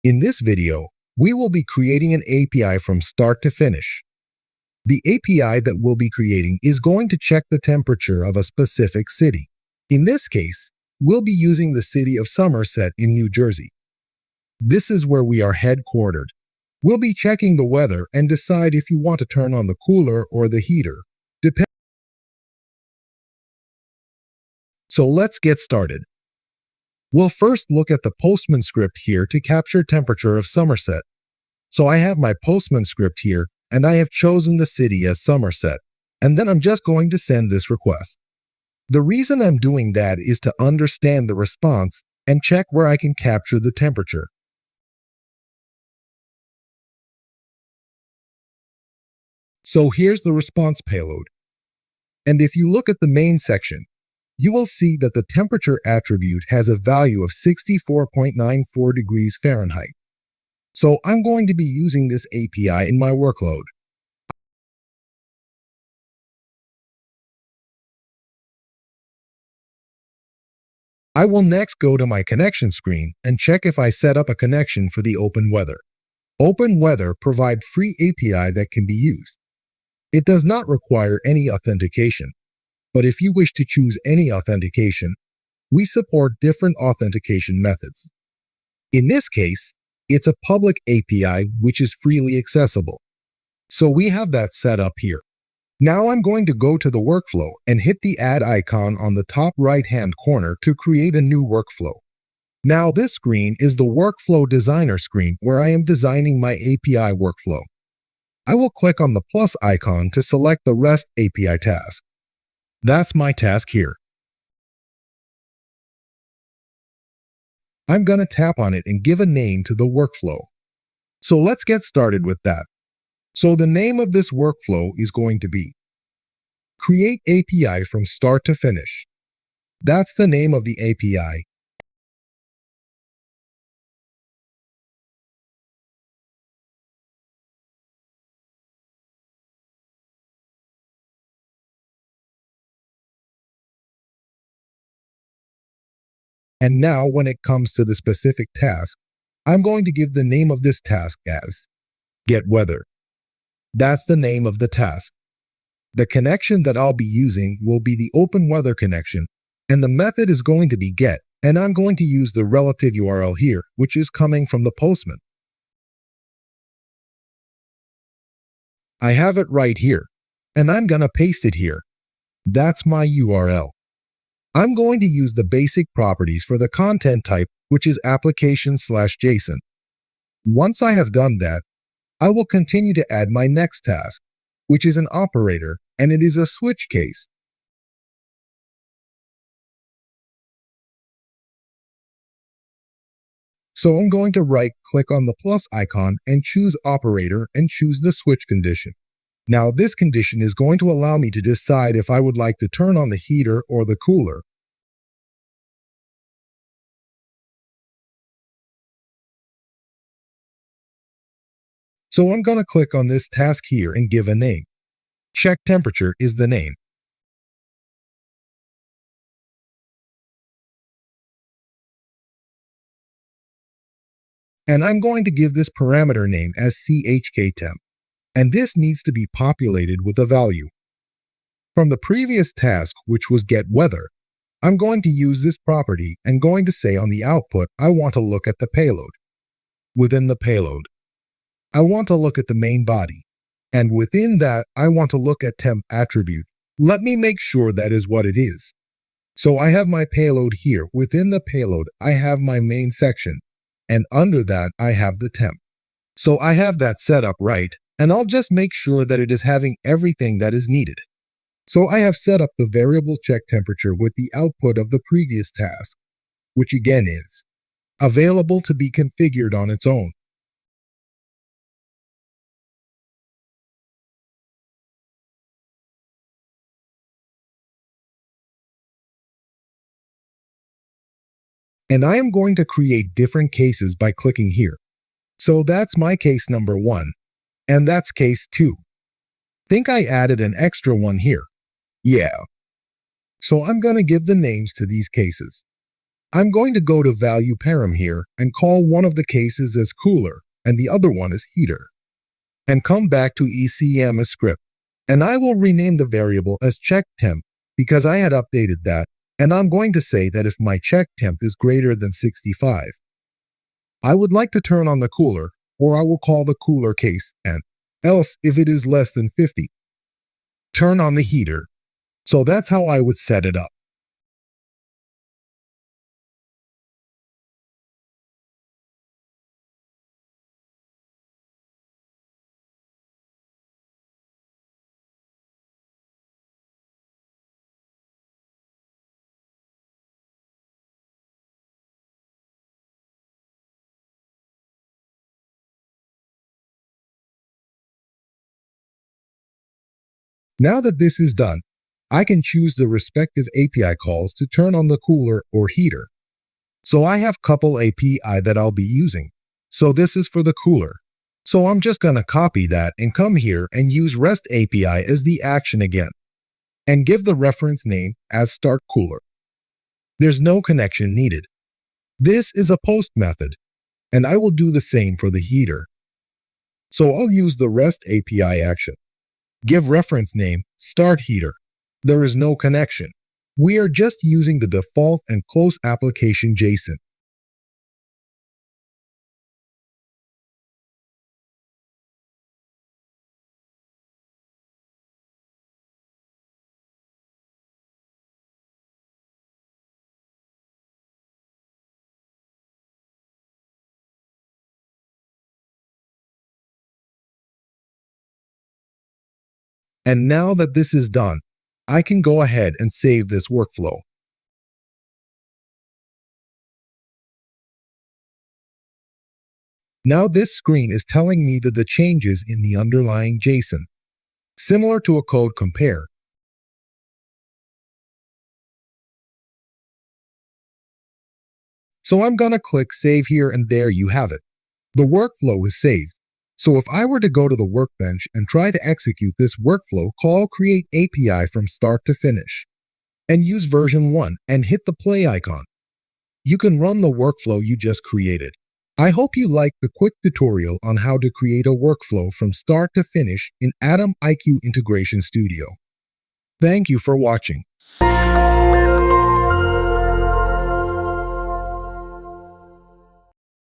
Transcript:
In this video, we will be creating an API from start to finish. The API that we'll be creating is going to check the temperature of a specific city. In this case, we'll be using the city of Somerset in New Jersey. This is where we are headquartered. We'll be checking the weather and decide if you want to turn on the cooler or the heater. So let's get started. We'll first look at the Postman script here to capture temperature of Somerset. So I have my Postman script here, and I have chosen the city as Somerset, and then I'm just going to send this request. The reason I'm doing that is to understand the response and check where I can capture the temperature. So here's the response payload. And if you look at the main section, you will see that the temperature attribute has a value of 64.94 degrees Fahrenheit. So I'm going to be using this API in my workload. I will next go to my connection screen and check if I set up a connection for the OpenWeather. OpenWeather provides free API that can be used. It does not require any authentication, but if you wish to choose any authentication, we support different authentication methods. In this case, it's a public API which is freely accessible. So we have that set up here. Now I'm going to go to the workflow and hit the add icon on the top right-hand corner to create a new workflow. Now this screen is the Workflow Designer screen where I am designing my API workflow. I will click on the plus icon to select the REST API task. That's my task here. I'm going to tap on it and give a name to the workflow. So let's get started with that. So the name of this workflow is going to be Create API from start to finish. That's the name of the API. And now when it comes to the specific task, I'm going to give the name of this task as Get Weather. That's the name of the task. The connection that I'll be using will be the OpenWeather connection, and the method is going to be get, and I'm going to use the relative URL here, which is coming from the Postman. I have it right here, and I'm going to paste it here. That's my URL. I'm going to use the basic properties for the content type, which is application/JSON. Once I have done that, I will continue to add my next task, which is an operator, and it is a switch case. So I'm going to right-click on the plus icon and choose operator and choose the switch condition. Now this condition is going to allow me to decide if I would like to turn on the heater or the cooler. So I'm going to click on this task here and give a name. Check temperature is the name. And I'm going to give this parameter name as chktemp. And this needs to be populated with a value. From the previous task, which was get weather, I'm going to use this property and going to say on the output, I want to look at the payload. Within the payload, I want to look at the main body. And within that, I want to look at temp attribute. Let me make sure that is what it is. So I have my payload here. Within the payload, I have my main section. And under that, I have the temp. So I have that set up right. And I'll just make sure that it is having everything that is needed. So I have set up the variable check temperature with the output of the previous task, which again is available to be configured on its own. And I am going to create different cases by clicking here. So that's my case number 1, and that's case 2. Think I added an extra one here. Yeah. So I'm going to give the names to these cases. I'm going to go to value param here and call one of the cases as cooler and the other one as heater. And come back to ECM as script. And I will rename the variable as check temp because I had updated that, and I'm going to say that if my check temp is greater than 65, I would like to turn on the cooler, or I will call the cooler case, and else if it is less than 50, turn on the heater. So that's how I would set it up. Now that this is done, I can choose the respective API calls to turn on the cooler or heater. So I have couple API that I'll be using. So this is for the cooler. So I'm just gonna copy that and come here and use REST API as the action again, and give the reference name as start cooler. There's no connection needed. This is a post method, and I will do the same for the heater. So I'll use the REST API action. Give reference name start heater. There is no connection. We are just using the default and close application JSON. And now that this is done, I can go ahead and save this workflow. Now this screen is telling me that the changes in the underlying JSON, similar to a code compare. So I'm gonna click save here, and there you have it. The workflow is saved. So if I were to go to the workbench and try to execute this workflow, call create API from start to finish, and use version 1 and hit the play icon, you can run the workflow you just created. I hope you liked the quick tutorial on how to create a workflow from start to finish in Atom IQ Integration Studio. Thank you for watching.